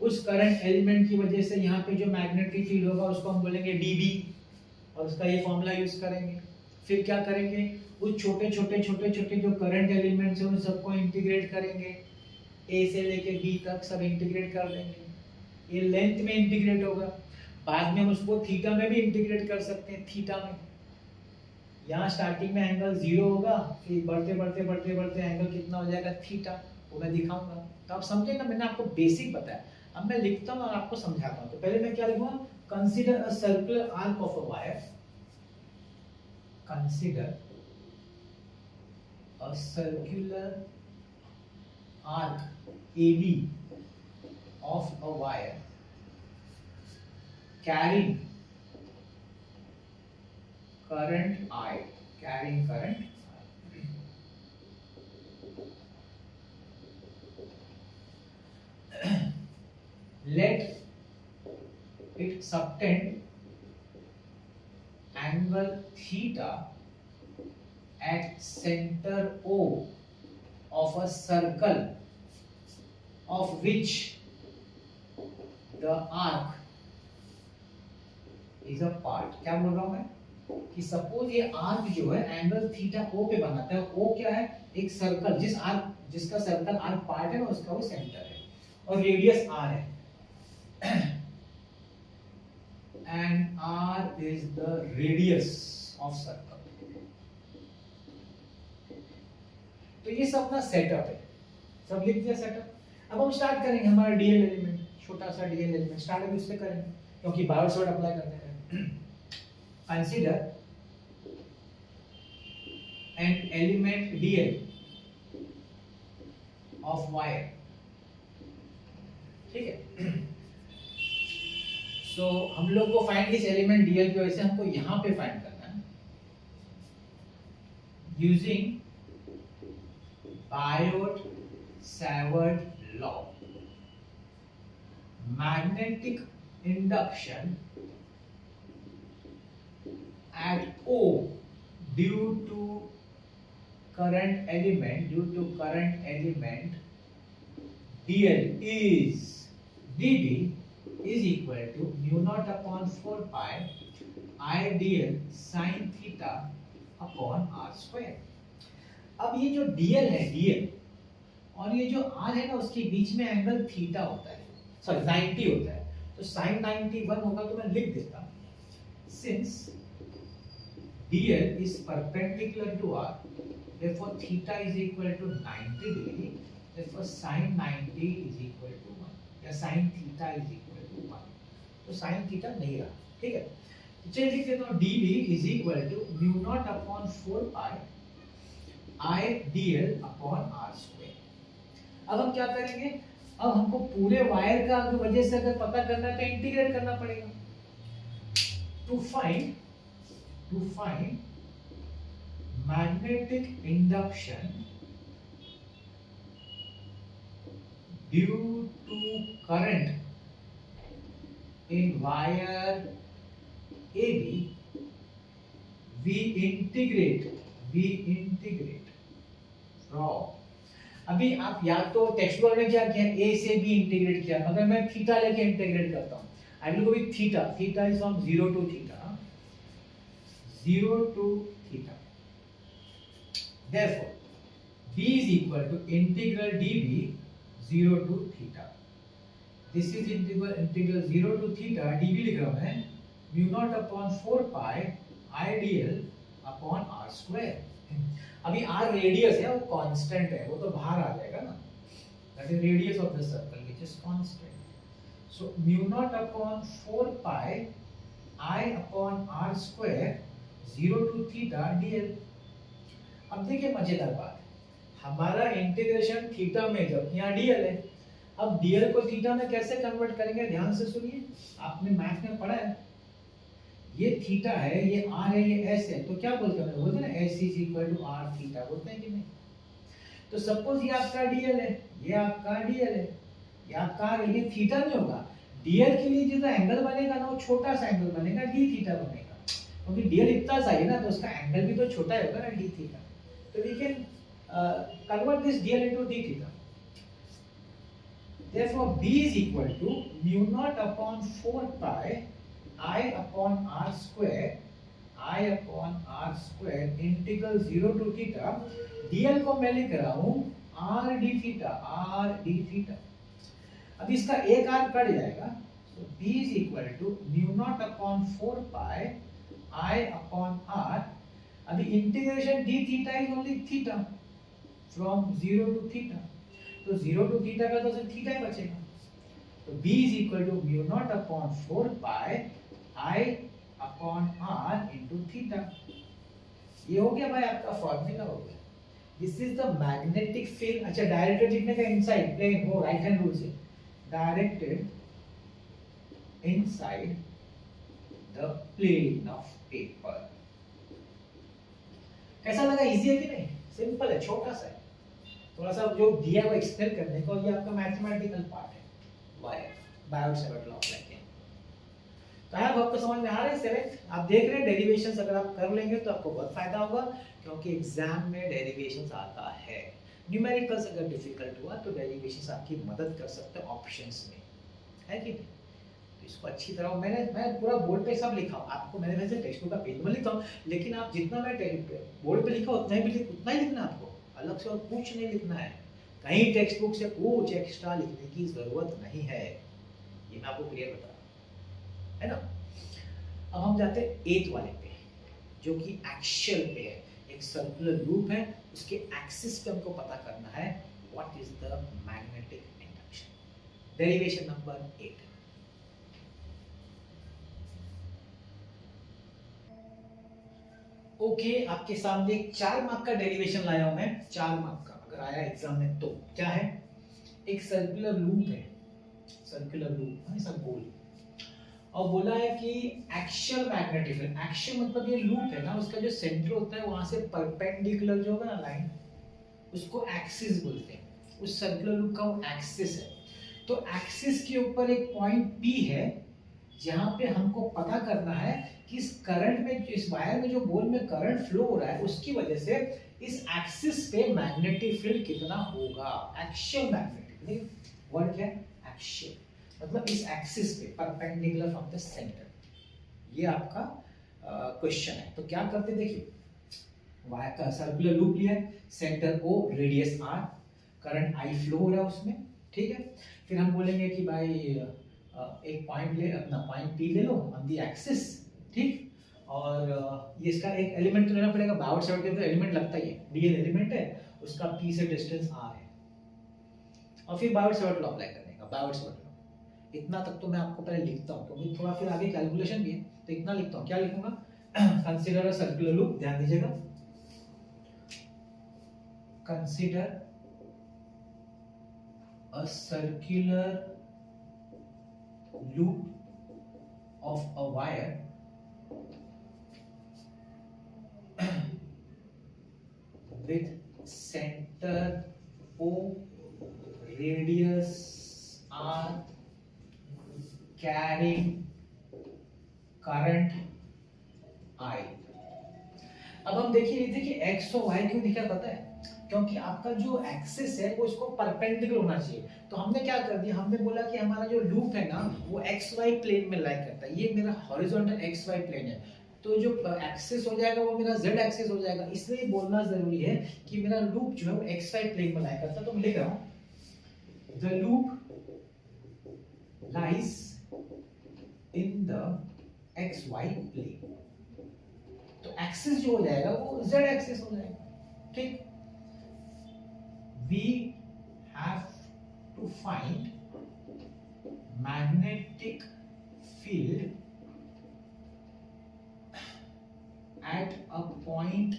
Speaker 1: उस करंट एलिमेंट की वजह से यहाँ पे जो मैग्नेटिक फील्ड होगा उसको हम बोलेंगे dB, और उसका ये फॉर्मूला यूज करेंगे। फिर क्या करेंगे, उस छोटे छोटे छोटे छोटे जो करंट एलिमेंट्स हैं उन सबको इंटीग्रेट करेंगे, A से लेके B तक सब इंटीग्रेट कर देंगे, ये लेंथ में इंटीग्रेट होगा। बाद में हम उसको थीटा में भी इंटीग्रेट कर सकते हैं, थीटा में। यहाँ स्टार्टिंग में एंगल 0 होगा, फिर बढ़ते बढ़ते बढ़ते बढ़ते एंगल कितना हो जाएगा, थीटा, वो मैं दिखाऊंगा। तो आप समझे ना, मैंने आपको बेसिक बताया। अब मैं लिखता हूँ और आपको समझाता हूँ। तो पहले मैं क्या लिखूंगा, consider a circular arc of a wire, consider a circular arc AB of a wire carrying current I, carrying current I. Let it subtend angle theta at center O of a circle of which the arc is a part। क्या बोल रहा हूं मैं कि सपोज ये आर्क जो है एंगल थीटा O पे बनाता है। O क्या है, एक सर्कल, जिसका सर्कल आर्क पार्ट है ना उसका वो सेंटर है, और रेडियस R है, and R is the radius of circle। तो ये सब अपना सेटअप है, सब लिख दिया सेटअप। अब हम स्टार्ट करेंगे हमारा डीएल एलिमेंट, छोटा सा डीएल एलिमेंट स्टार्ट अभी उससे करेंगे, क्योंकि बायोट सावर्ट अप्लाई करते हैं। Consider an element DL of wire, ठीक है। सो हम लोग को फाइंड दिस एलिमेंट डीएल की वजह से हमको यहां पे फाइंड करना है using Biot Savart law. Magnetic induction at O due to current element dl is dB is equal to mu naught upon 4 pi I dl sin theta upon r square। अब ये जो dl है, dl और ये जो r है ना, उसके बीच में एंगल थीटा होता है, सॉरी 90 होता है। तो sin 91 होगा, तो मैं लिख देता हूं, since dl is perpendicular to r, therefore theta is equal to 90 degree, therefore sin 90 is equal to 1, या sin theta is equal to 1। तो sin theta नहीं रहा, ठीक है। चलिए लिख देता हूं, dB is equal to mu naught upon 4 pi I dl upon r square। अब हम क्या करेंगे, अब हमको पूरे वायर का वजह से अगर पता करना है तो इंटीग्रेट करना पड़ेगा। To find magnetic induction due to current in wire AB, we integrate from, अभी आप या तो टेक्स्ट बुक में क्या किया, A से B इंटीग्रेट किया, मगर मैं थीटा लेके इंटीग्रेट करता हूं। I will go with theta, theta is from 0 to theta, 0 to theta. Therefore B is equal to integral dB 0 to theta. This is integral 0 to theta dv लिख रहा हूं मैं mu naught upon 4 pi I dl upon r square. अभी r रेडियस है, वो कांस्टेंट है, वो तो बाहर आ जाएगा ना. That is radius of the circle which is constant. So mu naught upon 4 pi I upon r square 0 to theta dl. अब देखिए मजेदार बात, हमारा इंटीग्रेशन थीटा में जब यहाँ dl है, अब dl को थीटा में कैसे कन्वर्ट करेंगे, ध्यान से सुनिए, आपने मैथ में पढ़ा है. ये थीटा है, ये r है, ये s है, तो क्या बोलते हैं, बोलते हैं ना s is equal to r theta, बोलते हैं कि नहीं. तो सपोज ये आपका dl है, ये आपका dl है, ये आपका ये थीटा नहीं होगा. dl के लिए जो एंगल बनेगा ना, वो छोटा सा एंगल बनेगा, d थीटा बनेगा, क्योंकि dl इतना सा है ना, तो उसका एंगल भी तो छोटा होगा ना, d थीटा. तो we can convert this dl into d theta. Therefore b is equal to mu naught upon 4 pi I upon r square integral 0 to theta. dl को मैं लिख रहा हूँ r d theta. अब इसका एक r कट जाएगा, so b is equal to mu naught upon 4 pi I upon r. अभी integration d theta is only theta from 0 to theta, तो 0 to theta का तो सिर्फ थीटा ही बचेगा. तो b is equal to mu naught upon 4 pi I upon r into theta. ये हो गया भाई, आपका फॉर्मूला हो गया. This is the magnetic field. अच्छा, डायरेक्टेड लिखने का इनसाइड प्लेन वो राइट हैंड रूल से, directed inside the plane of paper. कैसा लगा, इजी है कि नहीं, सिंपल है, छोटा सा है, थोड़ा सा जो दिया वो एक्सप्लेन करने को. ये आपका मैथमेटिकल पार्ट है, बायोट-सेवर्ट लॉ अप्लाई किया. तो आप आपको समझ में आ रहा है. सेवेंथ आप देख रहे हैं, डेरिवेशंस अगर आप कर लेंगे तो आपको बहुत फायदा होगा, क्योंकि एग्जाम में डेरिवेशंस आता है. न्यूमेरिकल्स अगर डिफिकल्ट हुआ तो डेरिवेशंस आपकी मदद कर सकते हैं ऑप्शंस में, है कि नहीं. तो इसको अच्छी तरह मैं पूरा बोर्ड पे सब लिखा हूं आपको. मैंने वैसे टेक्स्ट बुक का पेज में लिखा हूं, लेकिन आप जितना मैं बोर्ड पे लिखा उतना ही लिखना आपको, अलग से और कुछ नहीं लिखना है. कहीं टेक्स्ट बुक से कुछ एक्स्ट्रा लिखने की जरूरत नहीं है, ये मैं आपको क्लियर बता रहा हूं, है ना. अब हम जाते हैं 8th वाले पे, जो कि एक्सियल पे है. एक सर्कुलर लूप है, उसके एक्सिस पे हमको पता करना है what is the magnetic induction. Derivation number 8. Okay, आपके सामने 4 मार्क का डेरिवेशन लाया हूं मैं. 4 मार्क का अगर आया एग्जाम में तो क्या है, एक सर्कुलर लूप है, सर्कुलर लूप है सब गोल, और बोला है कि एक्सियल मैग्नेटिक फील्ड. एक्सियल मतलब ये लूप है ना, उसका जो सेंटर होता है वहां से परपेंडिकुलर जो होगा ना लाइन, उसको एक्सिस बोलते हैं. उस सर्कुलर लूप का वो एक्सिस है. तो एक्सिस के ऊपर एक पॉइंट P है, जहां पे हमको पता करना है कि इस करंट में, इस वायर में जो बॉल में करंट फ्लो हो रहा है, उसकी वजह से इस एक्सिस पे मैग्नेटिक फील्ड कितना होगा. एक्सियल मैग्नेटिक, वर्ड क्या है, एक्सियल, मतलब इस एक्सिस पे परपेंडिकुलर फ्रॉम द सेंटर. ये आपका क्वेश्चन है. तो क्या करते, देखिए वायर का सर्कुलर लूप लिया है, centre O, radius R, current I flow हो रहा है उसमें, ठीक है. फिर हम बोलेंगे कि भाई एक पॉइंट ले, अपना पॉइंट P ले लो ऑन द एक्सिस, ठीक. और ये इसका एक एलिमेंट तो लेना पड़ेगा, बायोट-सेवर्ट के तो एलिमेंट लगता ही है, dl एलिमेंट है, उसका P से डिस्टेंस R है, और फिर बायोट-सेवर्ट लॉ अप्लाई करने का. बायोट-सेवर्ट लॉ इतना तक तो मैं आपको पहले लिखता हूं, क्योंकि थोड़ा फिर आगे कैलकुलेशन भी है, तो इतना लिखता हूं. क्या लिखूंगा, कंसीडर अ सर्कुलर लूप. ध्यान दीजिएगा, consider a circular loop of a wire with center O, radius R, carrying current I. अब हम देखिए x और y क्यों दिखा पता है, क्योंकि आपका जो एक्सिस है वो इसको परपेंडिकुलर होना चाहिए. तो हमने क्या कर दिया, हमने बोला कि हमारा जो लूप है ना वो एक्स वाई प्लेन में लाई करता है. ये मेरा हॉरिजॉन्टल एक्स वाई प्लेन है, तो जो एक्सिस हो जाएगा वो मेरा जेड एक्सिस हो जाएगा. इसलिए बोलना जरूरी है कि मेरा लूप जो है वो एक्स वाई प्लेन में लाई करता है. तो मैं लिख रहा हूँ the loop lies in the x y plane. तो एक्सिस जो हो जाएगा वो जेड एक्सिस हो जाएगा। ठीक, we have to find magnetic field at a point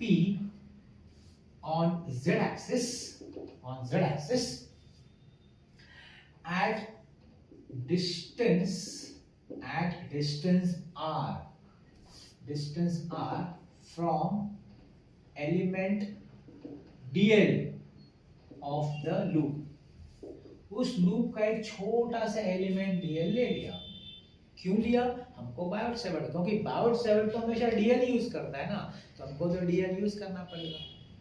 Speaker 1: P on z axis at distance r from element dl of the loop। उस लूप का एक छोटा सा एलिमेंट dl ले लिया। क्यों लिया? हमको बायोट सेवर्ट, क्योंकि बायोट सेवर्ट तो हमेशा डीएल यूज करता है ना, तो हमको तो डीएल यूज करना पड़ेगा।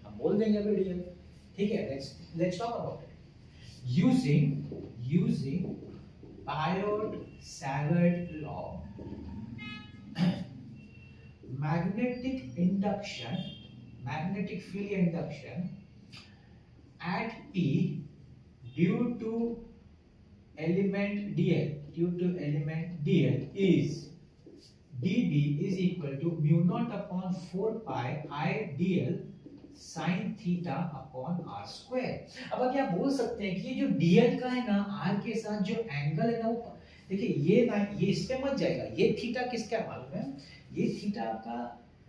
Speaker 1: हम बोल देंगे अभी डीएल। ठीक है, let's talk about it. Using Biot Savart law, magnetic field induction at P due to element dl is dB is equal to mu naught upon 4 pi I dl sin theta upon r square। अब आप क्या बोल सकते हैं कि ये जो dl का है ना r के साथ जो एंगल है ना वो देखिए ये इस पे मत जाएगा। ये थीटा किसका मालूम है? ये थीटा आपका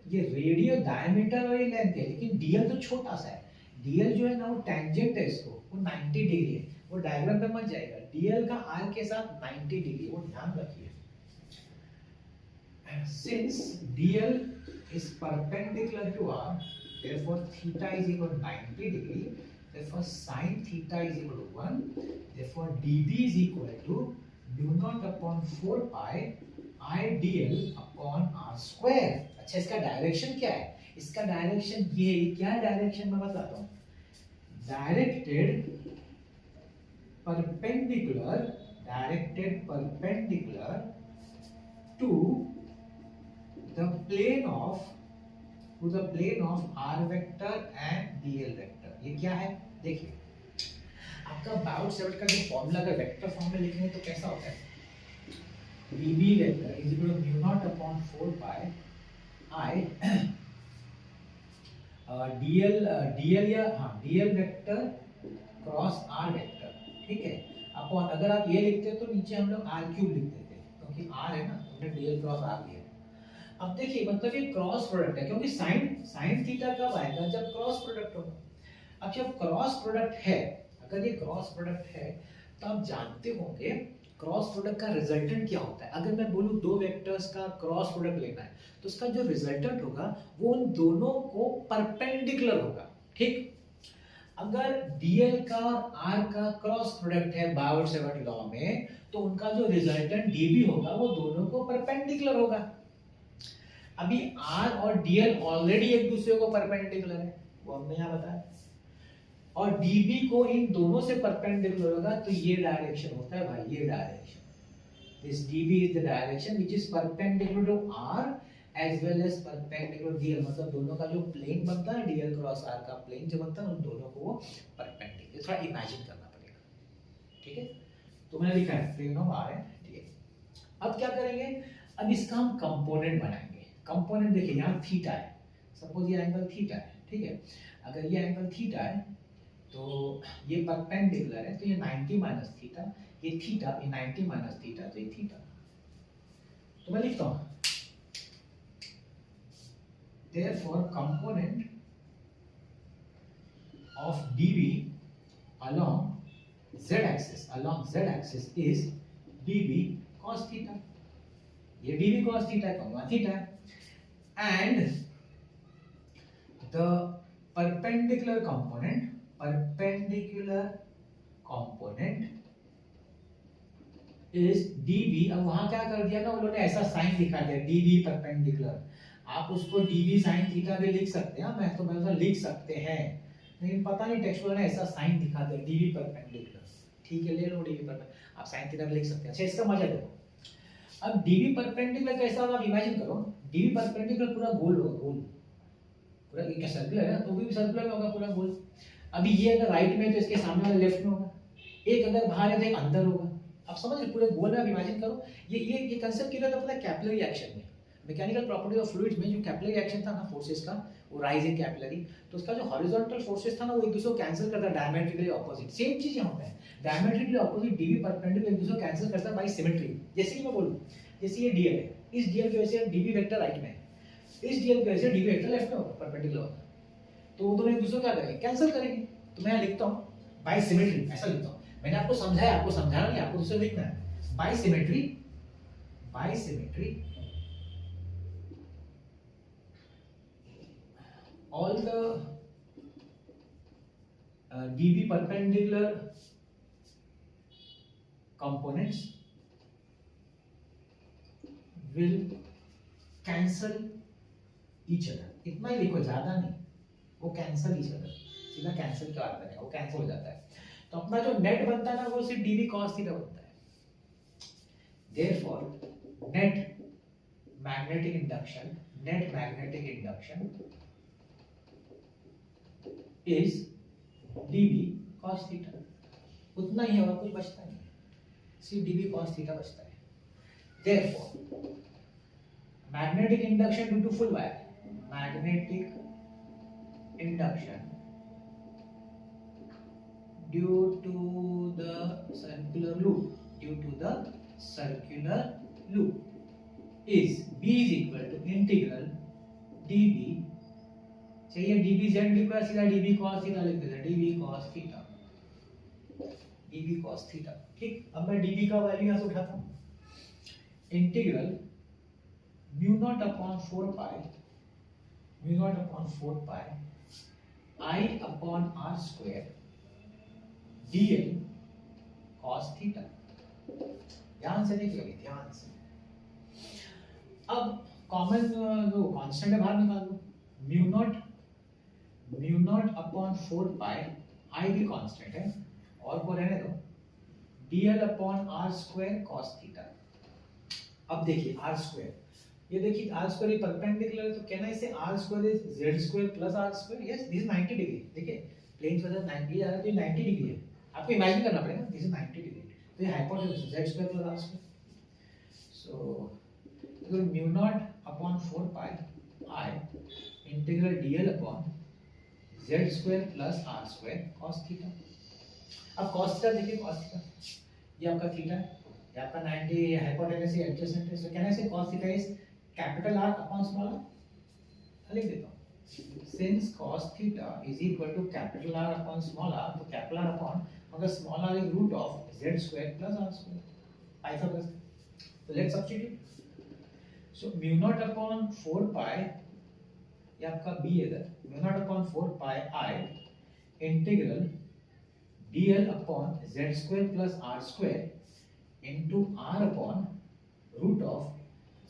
Speaker 1: ये रेडियो डायमीटर और ये लेंथ है, लेकिन dl तो छोटा सा है। dl जो है ना वो टेंजेंट है इसको, वो 90 डिग्री है। वो डायग्राम पे मत जाएगा। dl का r के साथ 90 डिग्री, वो ध्यान रखिए। Since dl is perpendicular to r, therefore theta is equal to 90 degree, therefore sin theta is equal to 1, therefore dB is equal to mu naught upon 4 pi I dl upon r square। अच्छा, इसका डायरेक्शन क्या है? इसका डायरेक्शन ये क्या डायरेक्शन मैं बताता हूँ। Directed perpendicular to the plane of r vector and dl vector। ये क्या है? देखिए, आपका बायोट सेवर्ट का जो फॉर्मूला का वेक्टर फॉर्म में लिखेंगे तो कैसा होता है? db vector is equal to mu naught upon 4 pi I dl vector cross r vector. ठीक है, अपॉन अगर आप ये लिखते तो नीचे हम लोग r क्यूब लिख देते, क्योंकि r है ना, हमने dl क्रॉस r लिया। अब देखिए, मतलब ये क्रॉस प्रोडक्ट है, क्योंकि sin थीटा कब आएगा? जब क्रॉस प्रोडक्ट होगा। अब जब क्रॉस प्रोडक्ट है, अगर ये क्रॉस प्रोडक्ट है तो आप जानते होंगे क्रॉस प्रोडक्ट का रिजल्टेंट क्या होता है। अगर मैं बोलूं दो वेक्टर्स का क्रॉस प्रोडक्ट लेना है तो उसका जो रिजल्टेंट होगा वो उन दोनों को परपेंडिकुलर होगा। ठीक, अगर dl का और r का क्रॉस प्रोडक्ट है बायोट सेवर्ट लॉ में, तो उनका जो रिजल्टेंट db होगा वो दोनों को परपेंडिकुलर होगा। अभी r और dl ऑलरेडी एक दूसरे को परपेंडिकुलर है, वो हमने यहाँ बताया, और db को इन दोनों से परपेंडिकुलर होगा, तो ये डायरेक्शन होता है भाई, ये direction. This db is the direction which is perpendicular to r as well as perpendicular dl, मतलब दोनों का जो प्लेन बनता है dl क्रॉस r का प्लेन जो बनता है उन दोनों को वो परपेंडिकुलर, थोड़ा इमेजिन करना पड़ेगा। ठीक है, तो मैंने लिखा है प्लेन ऑफ r है। ठीक है, अब क्या करेंगे? अब इसका हम कंपोनेंट बनाएंगे। कंपोनेंट देखिए, यहाँ थीटा है, सपोज ये एंगल थीटा है। ठीक है, अगर ये एंगल थीटा है तो ये परपेंडिकुलर है, तो ये 90 माइनस थीटा, ये थीटा, ये 90 माइनस थीटा, तो ये थीटा। तो मैं लिखता हूँ therefore component of dB along z axis is dB cos theta। ये dB cos theta है, थीटा है, and the perpendicular component is dB। अब वहां क्या कर दिया ना उन्होंने, ऐसा साइन दिखा दिया dB परपेंडिकुलर। आप उसको dB sin थीटा भी लिख सकते हैं, मैं तो मैं लिख सकते हैं, लेकिन पता नहीं टेक्सचुअल ने ऐसा साइन दिखा दिया dB परपेंडिकुलर। ठीक है, ले लो dB परपेंडिकुलर, आप sin थीटा भी लिख सकते हैं। अच्छा, इसका मजा देखो। अब dB परपेंडिकुलर कैसा होगा, आप इमेजिन करो, dB परपेंडिकुलर पूरा गोल होगा, गोल पूरा, ये क्या सर्कुलर है ना, तो भी सर्कुलर में होगा पूरा गोल। अभी ये अगर राइट में तो इसके सामने वाला लेफ्ट में होगा, एक अगर बाहर है तो एक अंदर होगा। आप समझ रहे, पूरे गोल में आप इमेजिन करो। ये कंसेप्ट किधर था पता है? कैपिलरी एक्शन में, मैकेनिकल प्रॉपर्टी ऑफ फ्लूइड्स में जो कैपिलरी एक्शन था ना फोर्सेस का, वो राइज इन कैपिलरी, तो उसका जो हॉरिजॉन्टल फोर्सेस था ना वो एक दूसरे को कैंसिल करता है डायमेट्रिकली ऑपोजिट। सेम चीज यहाँ पे है, डायमेट्रिकली ऑपोजिट डीवी परपेंडिकुलर एक दूसरे को कैंसिल करता है बाय सिमेट्री। जैसे कि मैं बोलूं, जैसे ये डीएल है, इस डीएल की वजह से डीवी वेक्टर राइट में है, इस डीएल की वजह से डीवी वेक्टर लेफ्ट में होगा परपेंडिकुलर होगा, तो वो दोनों एक दूसरे को क्या करेंगे? कैंसिल करेंगे। तो मैं यहाँ लिखता हूँ बाय सिमेट्री, ऐसा लिखता हूँ। मैंने आपको समझाया, आपको समझाना नहीं, आपको दूसरा लिखना है। By symmetry, by symmetry all the dv perpendicular components will cancel each other। इतना ही लिखो, ज्यादा नहीं, वो कैंसल each other, सीधा कैंसिल का अर्थ है, वो कैंसिल हो जाता है। तो अपना जो नेट बनता है ना वो सिर्फ dv cos थीटा बनता है। therefore net magnetic induction is dv cos theta। उतना ही होगा, कुछ बचता नहीं, सिर्फ dv cos theta बचता है। therefore magnetic induction due to full wire, magnetic induction due to the circular loop is b is equal to integral dv, चाहिए dv z लिखा, सीधा dv cos थीटा लिख देते हैं, dv cos थीटा। ठीक, अब मैं dv का वैल्यू यहां से उठाता हूं, integral mu naught upon 4 pi I upon r square dl cos theta. ध्यान से देखिए, ध्यान से। अब कॉमन जो कांस्टेंट है बाहर निकाल दो, mu naught upon 4 pi, I भी कांस्टेंट है और को रहने दो, dl upon r square cos theta. अब देखिए r स्क्वायर, ये देखिए r स्क्वायर ये परपेंडिकुलर है, तो कहना इसे r square is z square plus r square. Yes, this is 90 degree. देखिए प्लेन वजह 90 आ रहा है, तो ये 90 डिग्री है, आपको इमेजिन करना पड़ेगा, दिस इज 90 डिग्री, तो ये hypotenuse z square plus r square. So mu naught upon 4 pi I integral dl upon z square plus r square cos theta. अब cos थीटा देखिए, cos थीटा ये आपका थीटा है, ये आपका 90 हाइपोटेन्यूज से एडजेसेंट है, सो कहना इसे cos theta is capital R upon small r। लिख देता हूं, since cos theta is equal to capital R upon small r, तो कैपिटल R अपॉन अगर स्मॉल r is root of z square plus r square, Pythagoras. तो let's substitute. So mu naught upon 4 pi, ये आपका b इधर, mu naught upon 4 pi I integral dl upon z square plus r square into r upon root of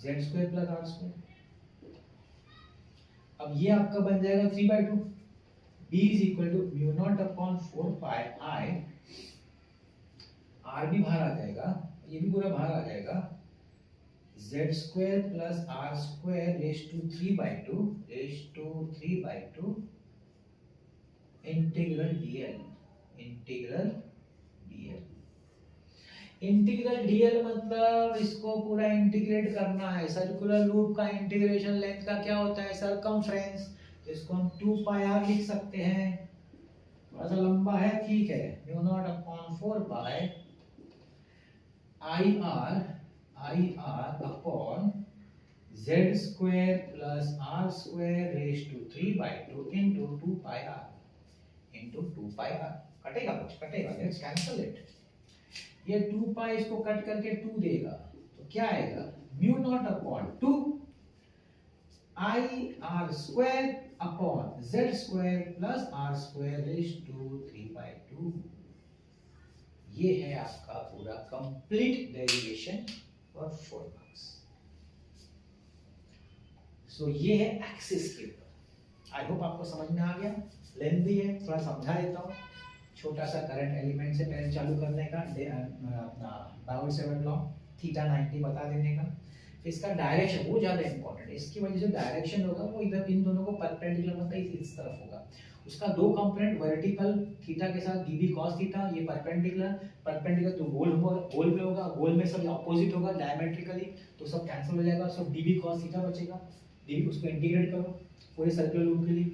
Speaker 1: z square plus r square. अब ये आपका बन जाएगा 3/2, b is equal to mu naught upon 4 pi I, r भी बाहर आ जाएगा, ये भी पूरा बाहर आ जाएगा, z square plus r square raise to 3/2 integral dl, integral dl मतलब इसको पूरा इंटीग्रेट करना है। सर्कुलर लूप का इंटीग्रेशन लेंथ का क्या होता है? सरकमफ्रेंस। तो इसको हम 2 पाई r लिख सकते हैं, थोड़ा सा लंबा है, ठीक है, mu naught upon 4 pi I r upon z square plus r square raise to 3/2 into 2 pi r। कटेगा कुछ, कटेगा, लेट्स कैंसिल इट। ये 2 पाई इसको कट करके 2 देगा, तो क्या आएगा? Mu naught upon 2 I r square upon z square plus r square raise to 3/2। ये है आपका पूरा complete derivation for 4 marks. So ये है एक्सिस के ऊपर। आई होप आपको समझ में आ गया, लेंथी है, थोड़ा समझा देता हूँ। छोटा सा करंट एलिमेंट से पहले चालू करने का, अपना बाउल 7 लॉ, थीटा 90 बता देने का, फिर इसका डायरेक्शन वो ज्यादा इंपॉर्टेंट है, इसकी वजह से डायरेक्शन होगा वो इधर इन दोनों को परपेंडिकुलर मतलब इस तरफ होगा। उसका दो कंपोनेंट वर्टिकल थीटा के साथ dv cos थीटा, ये परपेंडिकुलर तो गोल में होगा, गोल में सब ऑपोजिट होगा डायमेट्रिकली, तो सब कैंसिल हो जाएगा, सब dv cos थीटा बचेगा। dv उसको इंटीग्रेट करो पूरे सर्कुलर लूप के लिए,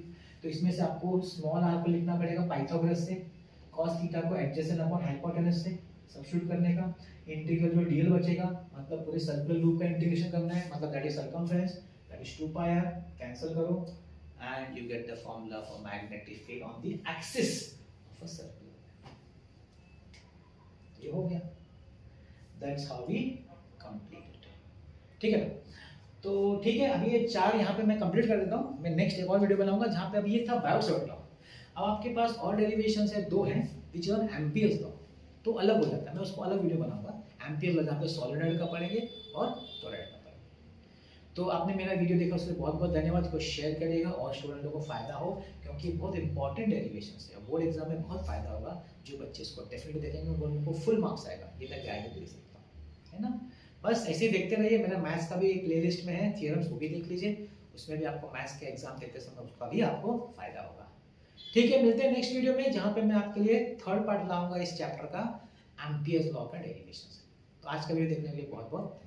Speaker 1: तो इसमें से आपको स्मॉल r को लिखना पड़ेगा पाइथागोरस से, cos थीटा को एडजेसेंट अपॉन हाइपोटेनस से सब्स्टिट्यूट करने का, इंटीग्रल जो dl बचेगा मतलब पूरे सर्कुलर लूप का इंटीग्रेशन करना है, मतलब that is circumference, that is 2 pi r, cancel करो and you get the formula for magnetic field on the axis of a circle। ये हो गया, that's how we complete it। ठीक है, तो ठीक है, अभी ये 4 यहाँ पे मैं कंप्लीट कर देता हूँ। मैं नेक्स्ट एक और वीडियो बनाऊंगा जहाँ पे अभी ये था बायोट लॉ। अब आपके पास और डेरिवेशंस है, 2 हैं, विच आर एम्पियर्स लॉ, तो अलग हो जाता है, मैं उसको अलग वीडियो बनाऊंगा। एम्पियर लॉ जहाँ पे सॉलिनॉइड का पढ़ेंगे और टॉरॉइड का पढ़ेंगे। तो आपने मेरा वीडियो देखा उसके लिए बहुत बहुत धन्यवाद। इसको शेयर करिएगा और स्टूडेंटों को फायदा हो, क्योंकि बहुत इंपॉर्टेंट डेरिवेशंस है, बोर्ड एग्जाम में बहुत फायदा होगा। जो बच्चे इसको डेफिनेटली देखेंगे वो उनको फुल मार्क्स आएगा, ये मैं गाइड दे सकता हूँ, है ना। बस ऐसे ही देखते रहिए। मेरा मैथ्स का भी प्लेलिस्ट में है, थियरम्स वो भी देख लीजिए, उसमें भी आपको मैथ्स के एग्जाम देते समय उसका भी आपको फायदा होगा। ठीक है, मिलते हैं नेक्स्ट वीडियो में जहाँ पे मैं आपके लिए थर्ड पार्ट लाऊंगा इस चैप्टर का, एम्पियर्स लॉ का डेरिवेशन। तो आज का वीडियो देखने के लिए बहुत बहुत